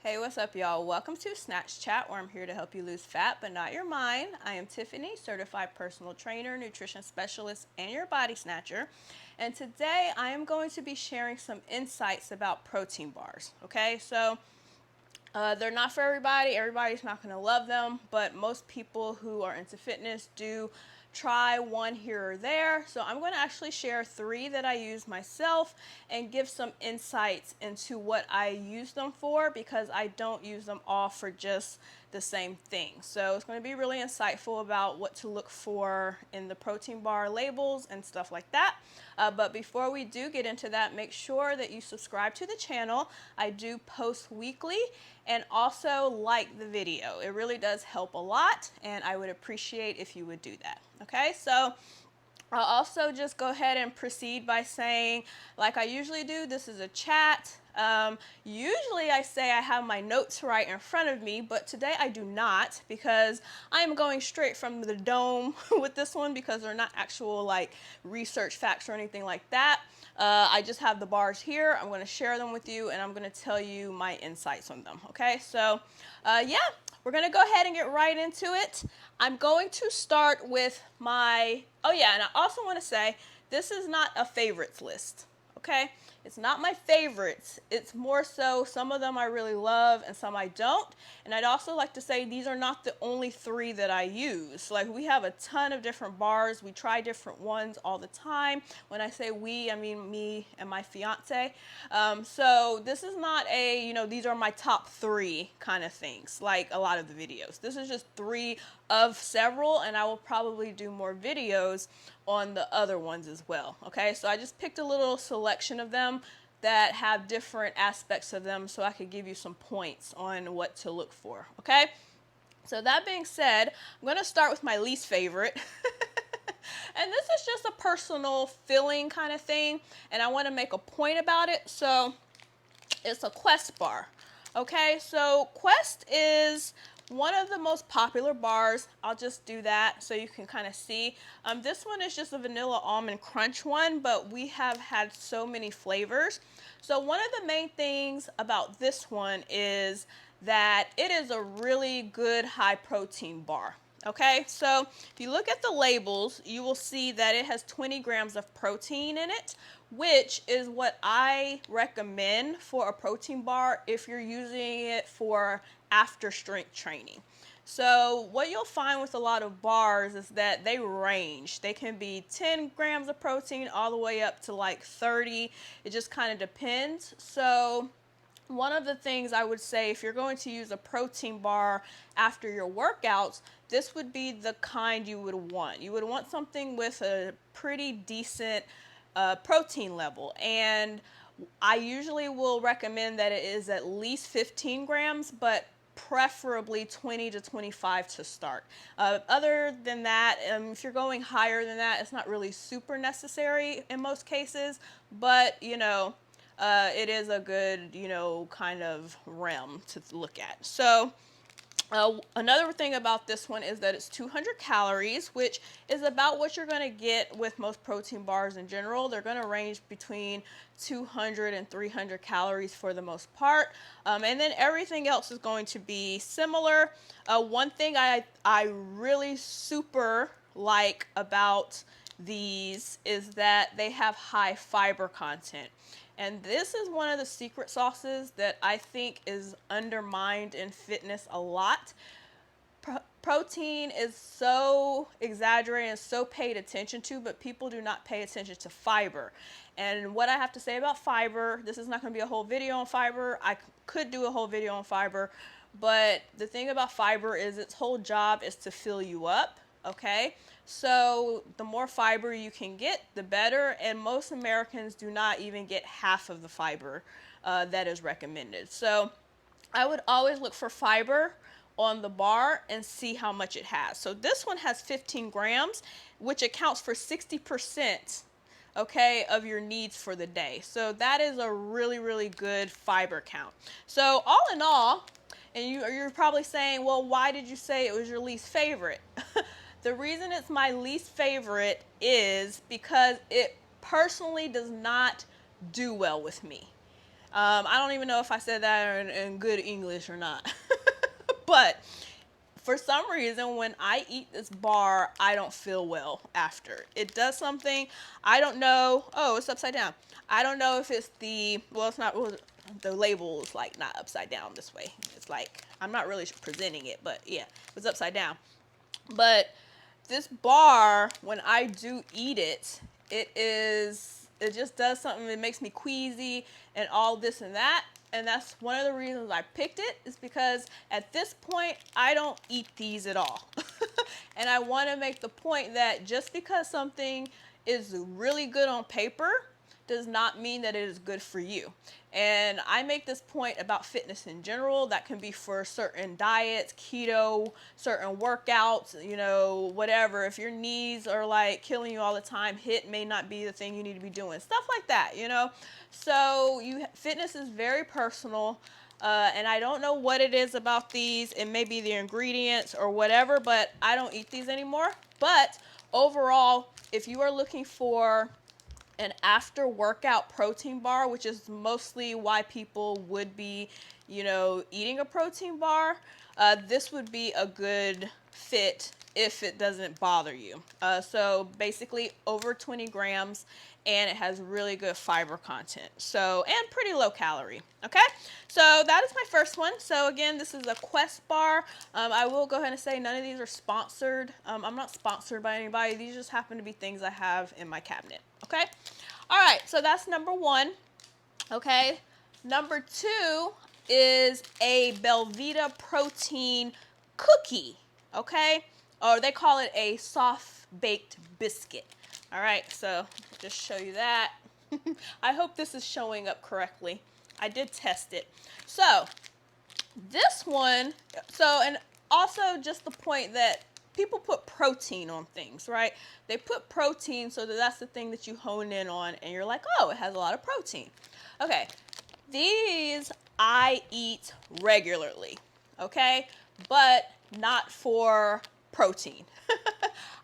Hey, what's up, y'all? Welcome to Snatch Chat, where I'm here to help you lose fat, but not your mind. I am Tiffany, certified personal trainer, nutrition specialist, and your body snatcher. And today I am going to be sharing some insights about protein bars. Okay, so they're not for everybody. Everybody's not going to love them, but most people who are into fitness do try one here or there. So I'm going to actually share 3 that I use myself and give some insights into what I use them for, because I don't use them all for just the same thing. So it's going to be really insightful about what to look for in the protein bar labels and stuff like that. But before we do get into that, make sure that you subscribe to the channel. I do post weekly, and also like the video. It really does help a lot, and I would appreciate if you would do that. Okay, so I'll also just go ahead and proceed by saying, like I usually do, this is a chat. Usually I say I have my notes right in front of me, but today I do not, because I'm going straight from the dome with this one, because they're not actual like research facts or anything like that. I just have the bars here. I'm going to share them with you, and I'm going to tell you my insights on them. Okay, so yeah, we're going to go ahead and get right into it. I'm going to start with my, oh yeah, and I also want to say this is not a favorites list. Okay, it's not my favorites. It's more so some of them I really love and some I don't. And I'd also like to say these are not the only 3 that I use. Like, we have a ton of different bars. We try different ones all the time. When I say we, I mean me and my fiance. So this is not a, these are my top 3 kind of things, like a lot of the videos. This is just 3 of several, and I will probably do more videos on the other ones as well. Okay, so I just picked a little selection of them that have different aspects of them, so I could give you some points on what to look for. Okay, so that being said, I'm going to start with my least favorite. And this is just a personal feeling kind of thing, and I want to make a point about it. So it's a Quest bar. Okay, so Quest is one of the most popular bars. I'll just do that so you can kind of see. This one is just a vanilla almond crunch one, but we have had so many flavors. So one of the main things about this one is that it is a really good high protein bar. Okay, so if you look at the labels, you will see that it has 20 grams of protein in it, which is what I recommend for a protein bar if you're using it for after strength training. So what you'll find with a lot of bars is that they range. They can be 10 grams of protein all the way up to like 30. It just kind of depends. So one of the things I would say, if you're going to use a protein bar after your workouts, this would be the kind you would want. You would want something with a pretty decent protein level. And I usually will recommend that it is at least 15 grams, but preferably 20 to 25 to start. Other than that, if you're going higher than that, it's not really super necessary in most cases, but it is a good, kind of realm to look at. So another thing about this one is that it's 200 calories, which is about what you're going to get with most protein bars in general. They're going to range between 200 and 300 calories for the most part. And then everything else is going to be similar. One thing I really super like about these is that they have high fiber content. And this is one of the secret sauces that I think is undermined in fitness a lot. Protein is so exaggerated and so paid attention to, but people do not pay attention to fiber. And what I have to say about fiber, this is not going to be a whole video on fiber. I could do a whole video on fiber, but the thing about fiber is its whole job is to fill you up. Okay, so the more fiber you can get, the better, and most Americans do not even get half of the fiber that is recommended. So I would always look for fiber on the bar and see how much it has. So this one has 15 grams, which accounts for 60%, okay, of your needs for the day. So that is a really, really good fiber count. So all in all, and you're probably saying, well, why did you say it was your least favorite? The reason it's my least favorite is because it personally does not do well with me. I don't even know if I said that in good English or not. But for some reason, when I eat this bar, I don't feel well after. It does something. I don't know. Oh, it's upside down. I don't know if it's well, it's not, well, the label is like not upside down this way. It's like, I'm not really presenting it, but yeah, it's upside down. But this bar, when I do eat it, it just does something. It makes me queasy and all this and that. And that's one of the reasons I picked it, is because at this point, I don't eat these at all. And I want to make the point that just because something is really good on paper does not mean that it is good for you. And I make this point about fitness in general. That can be for certain diets, keto, certain workouts, you know, whatever. If your knees are like killing you all the time, HIIT may not be the thing you need to be doing. Stuff like that, you know. So fitness is very personal. And I don't know what it is about these. It may be the ingredients or whatever, but I don't eat these anymore. But overall, if you are looking for an after workout protein bar, which is mostly why people would be, you know, eating a protein bar, this would be a good fit if it doesn't bother you. So basically over 20 grams, and it has really good fiber content. So, and pretty low calorie. Okay, so that is my first one. So again, this is a Quest bar. I will go ahead and say none of these are sponsored. I'm not sponsored by anybody. These just happen to be things I have in my cabinet. Okay, all right, so that's number one. Okay, number two is a Belveda protein cookie. Okay, or they call it a soft baked biscuit. All right, so just show you that. I hope this is showing up correctly. I did test it. So this one, and also just the point that people put protein on things, right? They put protein so that's the thing that you hone in on, and you're like, oh, it has a lot of protein. Okay, these I eat regularly, okay? But not for protein.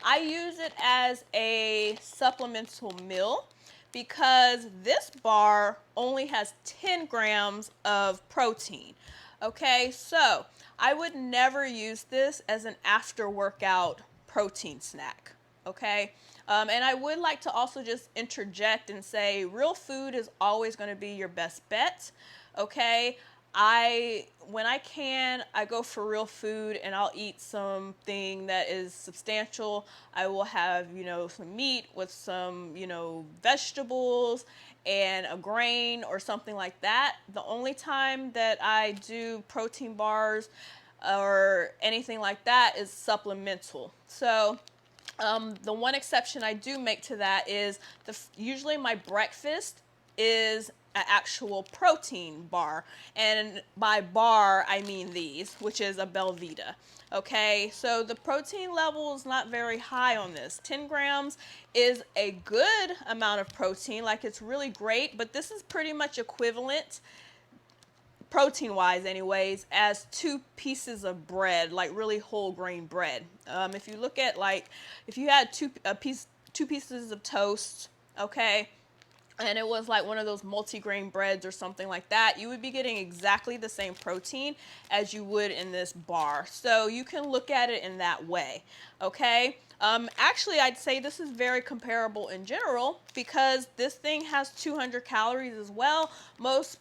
I use it as a supplemental meal because this bar only has 10 grams of protein. Okay, so I would never use this as an after workout protein snack. Okay, and I would like to also just interject and say real food is always going to be your best bet. Okay, when I can, I go for real food, and I'll eat something that is substantial. I will have, you know, some meat with some, you know, vegetables and a grain or something like that. The only time that I do protein bars or anything like that is supplemental. So the one exception I do make to that is usually my breakfast is an actual protein bar, and by bar I mean these, which is a Belveda. Okay, so the protein level is not very high on this. 10 grams is a good amount of protein, like it's really great, but this is pretty much equivalent, protein wise anyways, as 2 pieces of bread, like really whole grain bread. If you look at, like, if you had two pieces of toast, okay, and it was like one of those multi-grain breads or something like that, you would be getting exactly the same protein as you would in this bar. So you can look at it in that way, okay? Actually, I'd say this is very comparable in general because this thing has 200 calories as well. Most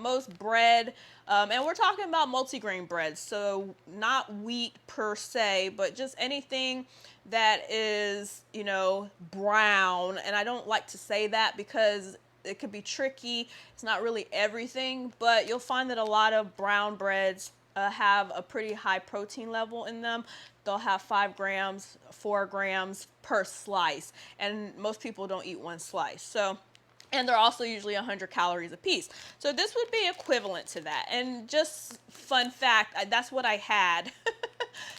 most bread, and we're talking about multi-grain breads, so not wheat per se, but just anything that is, you know, brown. And I don't like to say that because it could be tricky. It's not really everything, but you'll find that a lot of brown breads have a pretty high protein level in them. They'll have 5 grams, 4 grams per slice, and most people don't eat one slice. So, and they're also usually 100 calories a piece. So this would be equivalent to that. And just fun fact, that's what I had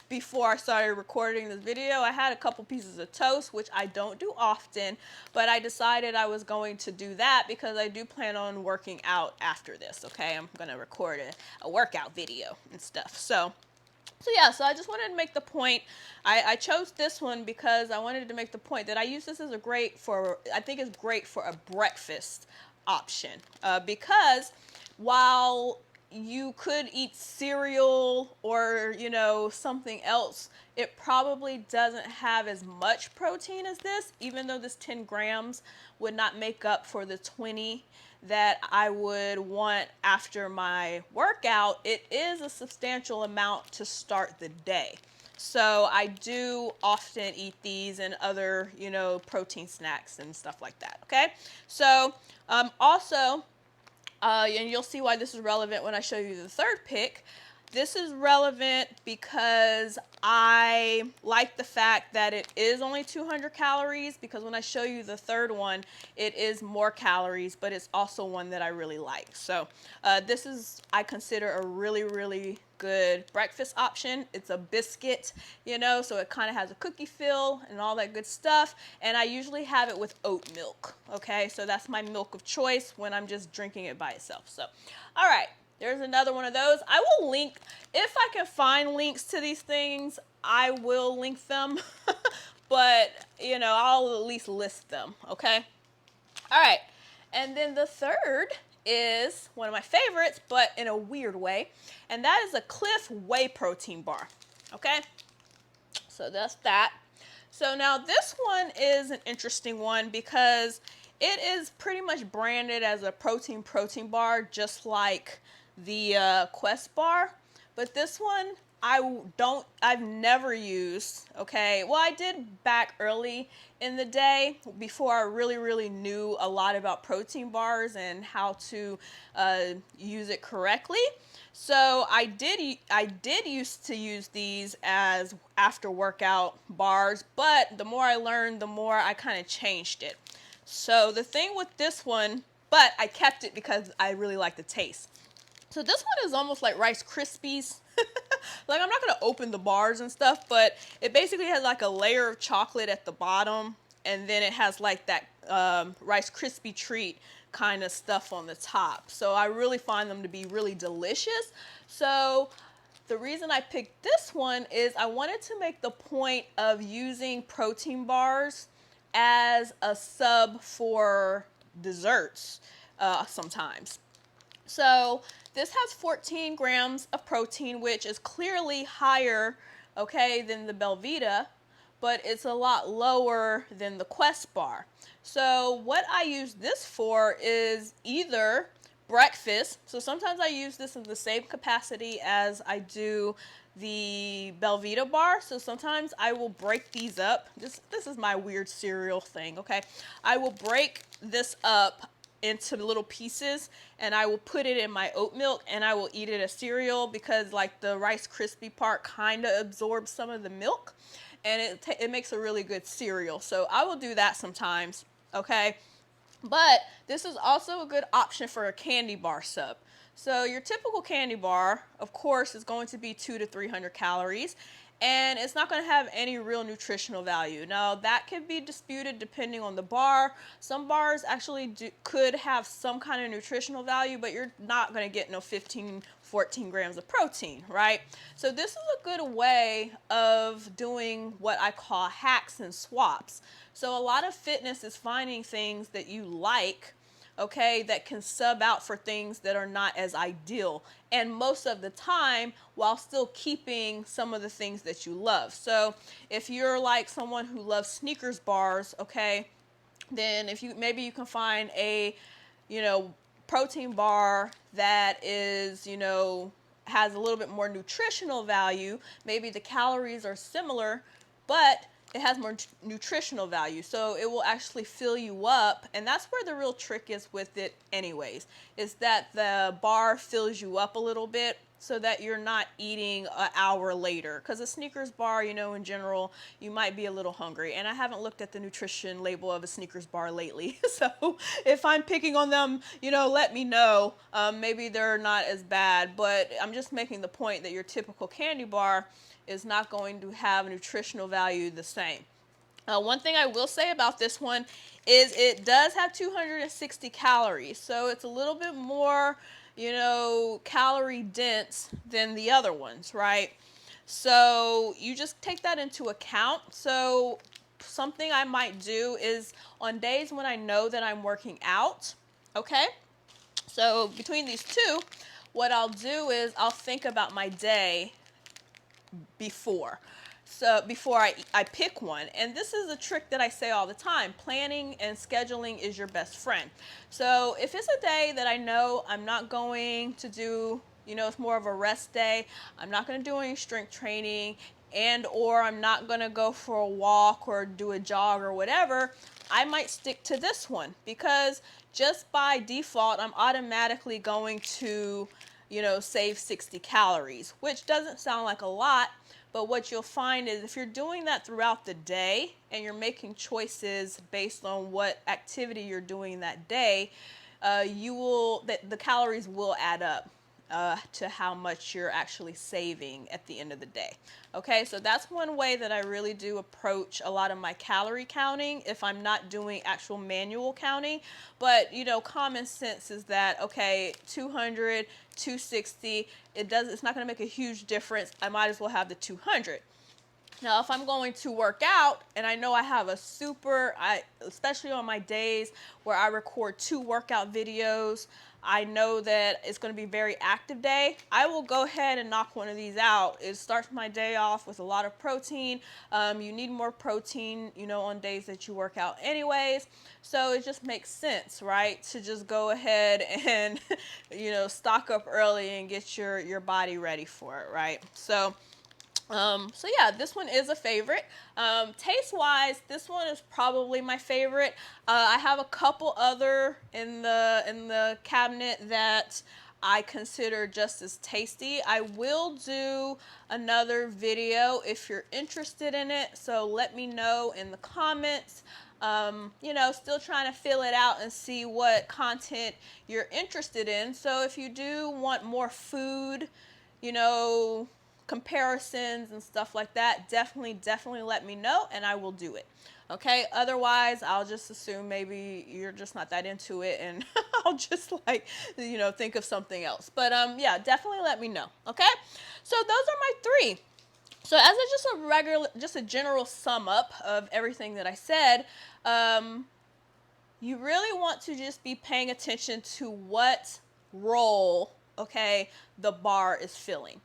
before I started recording this video. I had a couple pieces of toast, which I don't do often, but I decided I was going to do that because I do plan on working out after this, okay? I'm going to record a workout video and stuff. So yeah, so I just wanted to make the point. I chose this one because I wanted to make the point that I use this as I think it's great for a breakfast option because while you could eat cereal or, you know, something else, it probably doesn't have as much protein as this, even though this 10 grams would not make up for the 20 that I would want after my workout. It is a substantial amount to start the day. So I do often eat these and other, you know, protein snacks and stuff like that, okay? So also, and you'll see why this is relevant when I show you the third pick. This is relevant because I like the fact that it is only 200 calories, because when I show you the third one, it is more calories, but it's also one that I really like. So this is, I consider, a really, really good breakfast option. It's a biscuit, you know, so it kind of has a cookie feel and all that good stuff. And I usually have it with oat milk, okay? So that's my milk of choice when I'm just drinking it by itself. So, all right. There's another one of those. I will link, if I can find links to these things, I will link them. But, you know, I'll at least list them, okay? All right. And then the third is one of my favorites, but in a weird way. And that is a Cliff Whey protein bar, okay? So that's that. So now this one is an interesting one because it is pretty much branded as a protein bar, just like the Quest bar, but this one I've never used, okay? Well, I did back early in the day before I really knew a lot about protein bars and how to use it correctly. So I did used to use these as after workout bars, but the more I learned, the more I kind of changed it. So the thing with this one, but I kept it because I really like the taste. So this one is almost like Rice Krispies. Like, I'm not going to open the bars and stuff, but it basically has like a layer of chocolate at the bottom, and then it has like that Rice Krispie treat kind of stuff on the top. So I really find them to be really delicious. So the reason I picked this one is I wanted to make the point of using protein bars as a sub for desserts sometimes. So this has 14 grams of protein, which is clearly higher, okay, than the Belveda, but it's a lot lower than the Quest bar. So what I use this for is either breakfast. So sometimes I use this in the same capacity as I do the Belveda bar. So sometimes I will break these up. This is my weird cereal thing, okay? I will break this up into little pieces, and I will put it in my oat milk, and I will eat it as cereal because, like, the Rice Krispie part kind of absorbs some of the milk, and it makes a really good cereal. So I will do that sometimes, okay? But this is also a good option for a candy bar sub. So your typical candy bar, of course, is going to be 200 to 300 calories, and it's not going to have any real nutritional value. Now, that can be disputed depending on the bar. Some bars actually could have some kind of nutritional value, but you're not going to get no 15, 14 grams of protein, right? So this is a good way of doing what I call hacks and swaps. So a lot of fitness is finding things that you like, okay, that can sub out for things that are not as ideal, and most of the time while still keeping some of the things that you love. So if you're like someone who loves Snickers bars, okay, then if you maybe you can find a, you know, protein bar that is, you know, has a little bit more nutritional value. Maybe the calories are similar, but it has more nutritional value, so it will actually fill you up. And that's where the real trick is with it anyways, is that the bar fills you up a little bit so that you're not eating an hour later, because a Snickers bar, you know, in general, you might be a little hungry. And I haven't looked at the nutrition label of a Snickers bar lately, so if I'm picking on them, you know, let me know. Maybe they're not as bad, but I'm just making the point that your typical candy bar is not going to have nutritional value the same. One thing I will say about this one is it does have 260 calories, so it's a little bit more, you know, calorie dense than the other ones, right? So you just take that into account. So something I might do is on days when I know that I'm working out, Okay, so between these two, what I'll do is I'll think about my day before. So before I pick one, and this is a trick that I say all the time, planning and scheduling is your best friend. So if it's a day that I know I'm not going to do, it's more of a rest day, I'm not going to do any strength training, and or I'm not going to go for a walk or do a jog or whatever, I might stick to this one, because just by default I'm automatically going to save 60 calories, which doesn't sound like a lot, but what you'll find is if you're doing that throughout the day and you're making choices based on what activity you're doing that day, the calories will add up to how much you're actually saving at the end of the day. Okay, so that's one way that I really do approach a lot of my calorie counting if I'm not doing actual manual counting. But common sense is that, okay, 200, 260, it's not going to make a huge difference. I might as well have the 200. Now, if I'm going to work out and I know I have especially on my days where I record 2 workout videos, I know that it's going to be a very active day, I will go ahead and knock one of these out. It starts my day off with a lot of protein. You need more protein, on days that you work out anyways. So it just makes sense, right, to just go ahead and, stock up early and get your body ready for it, right? So yeah, this one is a favorite. Taste wise, this one is probably my favorite. I have a couple other in the cabinet that I consider just as tasty. I will do another video if you're interested in it, so let me know in the comments. Still trying to fill it out and see what content you're interested in. So if you do want more food, comparisons and stuff like that, definitely let me know and I will do it. Okay, otherwise I'll just assume maybe you're just not that into it and I'll just think of something else. But yeah, definitely let me know. Okay, so those are my 3. So as just a general sum up of everything that I said, you really want to just be paying attention to what role, okay, the bar is filling.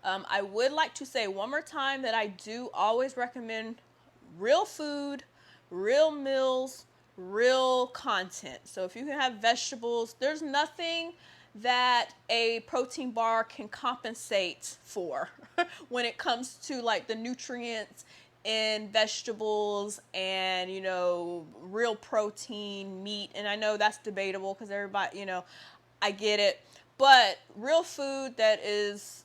I would like to say one more time that I do always recommend real food, real meals, real content. So if you can have vegetables, there's nothing that a protein bar can compensate for when it comes to like the nutrients in vegetables and real protein, meat. And I know that's debatable because everybody, I get it, but real food that is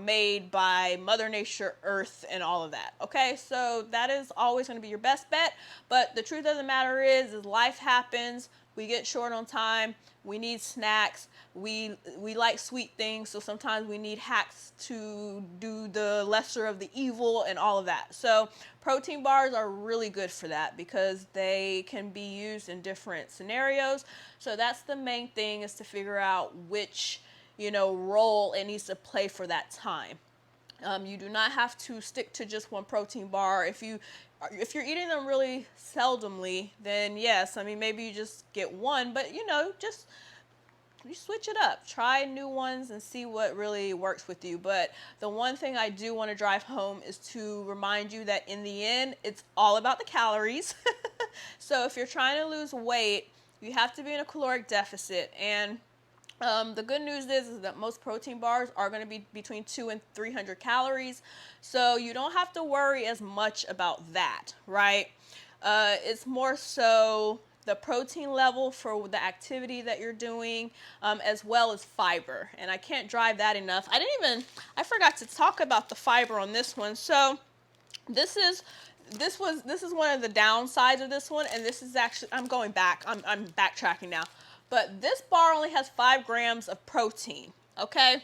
made by Mother Nature, Earth, and all of that. Okay, so that is always going to be your best bet. But the truth of the matter is life happens. We get short on time. We need snacks. We like sweet things, so sometimes we need hacks to do the lesser of the evil and all of that. So protein bars are really good for that because they can be used in different scenarios. So that's the main thing, is to figure out which role it needs to play for that time. You do not have to stick to just one protein bar. If you're eating them really seldomly, then yes, maybe you just get one, but just you switch it up. Try new ones and see what really works with you. But the one thing I do want to drive home is to remind you that in the end, it's all about the calories. So if you're trying to lose weight, you have to be in a caloric deficit. And the good news is that most protein bars are going to be between 200 and 300 calories. So you don't have to worry as much about that, right? It's more so the protein level for the activity that you're doing, as well as fiber. And I can't drive that enough. I forgot to talk about the fiber on this one. So this is one of the downsides of this one, and this is actually, I'm going back, I'm backtracking now. But this bar only has 5 grams of protein, okay?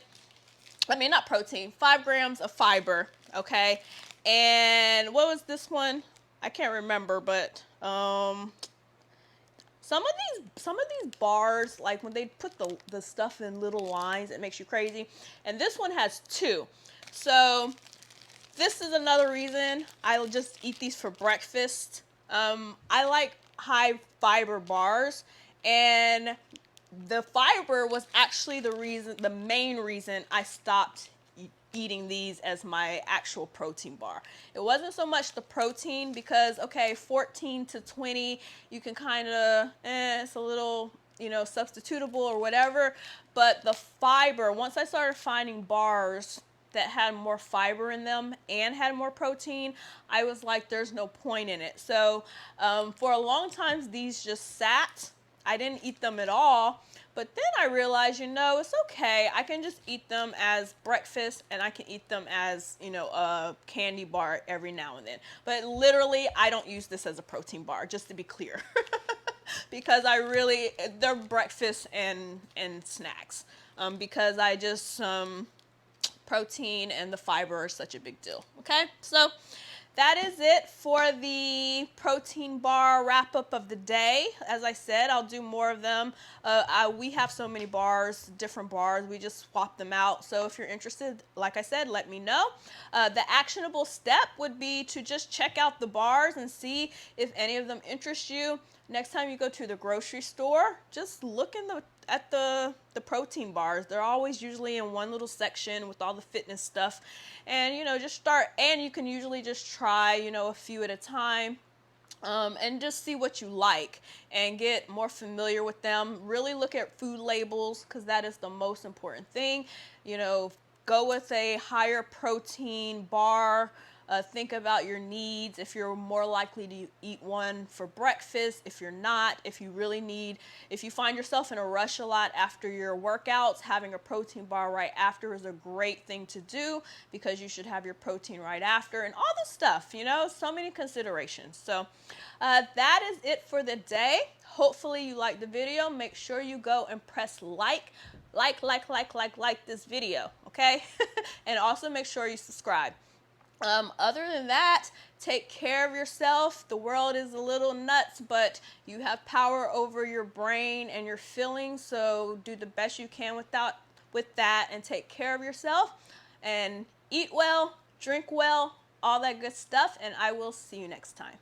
Not protein, 5 grams of fiber, okay? And what was this one? I can't remember, but some of these bars, like when they put the stuff in little lines, it makes you crazy. And this one has 2. So this is another reason I'll just eat these for breakfast. I like high fiber bars, and the fiber was actually the main reason I stopped eating these as my actual protein bar. It wasn't so much the protein because, okay, 14 to 20, you can kind of, it's a little, substitutable or whatever. But the fiber, once I started finding bars that had more fiber in them and had more protein, I was like, there's no point in it. So for a long time, these just sat. I didn't eat them at all. But then I realized, it's okay. I can just eat them as breakfast, and I can eat them as, a candy bar every now and then. But literally, I don't use this as a protein bar, just to be clear. Because they're breakfast and snacks. Because I just, protein and the fiber are such a big deal. Okay, so that is it for the protein bar wrap up of the day. As I said, I'll do more of them. We have so many bars, different bars. We just swap them out. So if you're interested, like I said, let me know. The actionable step would be to just check out the bars and see if any of them interest you. Next time you go to the grocery store, just look at the protein bars. They're always usually in one little section with all the fitness stuff. And, just start. And you can usually just try, a few at a time. And just see what you like and get more familiar with them. Really look at food labels because that is the most important thing. Go with a higher protein bar. Think about your needs. If you're more likely to eat one for breakfast, if you're not, if you find yourself in a rush a lot after your workouts, having a protein bar right after is a great thing to do because you should have your protein right after and all this stuff, so many considerations. So that is it for the day. Hopefully you liked the video. Make sure you go and press like this video, okay? And also make sure you subscribe. Other than that, take care of yourself. The world is a little nuts, but you have power over your brain and your feelings, so do the best you can with that and take care of yourself and eat well, drink well, all that good stuff, and I will see you next time.